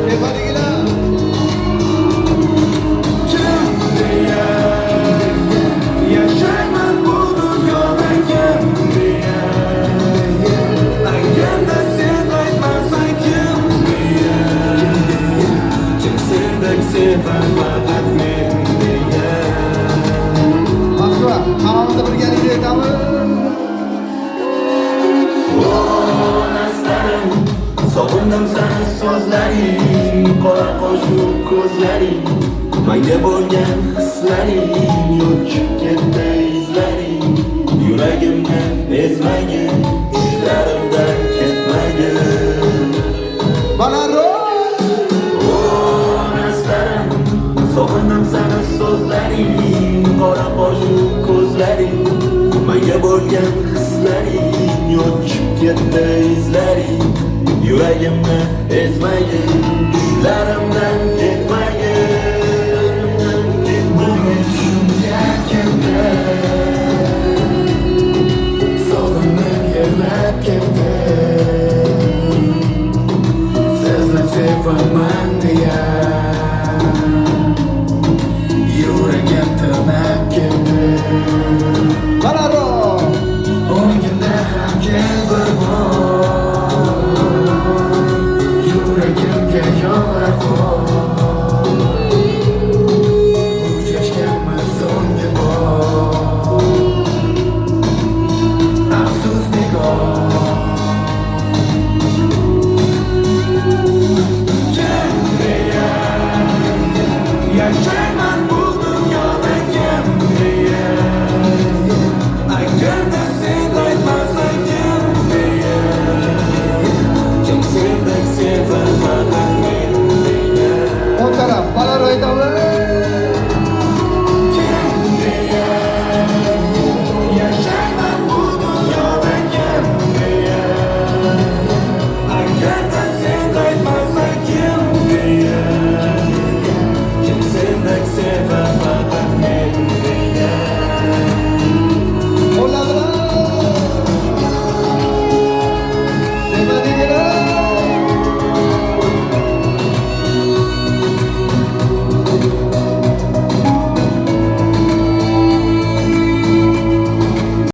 Tepaligilar. Yaşayman bu dunyoda kim diye Agarda sen qaytmasang kim diye Kimsendek sevar faqat men diye Moskva, hammamiz birgalikda aytamiz. Nastarim sog'indim sani so'zlaring qora qo'shuq ko'zlaring menga bo'lgan hislaring yo'qib ketdi izlaring yuragimni ezmagin tushlarimdan ketmagin Balandroq. nastarim sog'indim sani so'zlaring qora qo'shuq ko'zlaring menga bo'lgan hislaring yo'qib ketdi izlaring yuragimni ezmagin tushlarimdan ketmagin bugun tushimga keldi sog'indim yig'lab ketdim sizni sevaman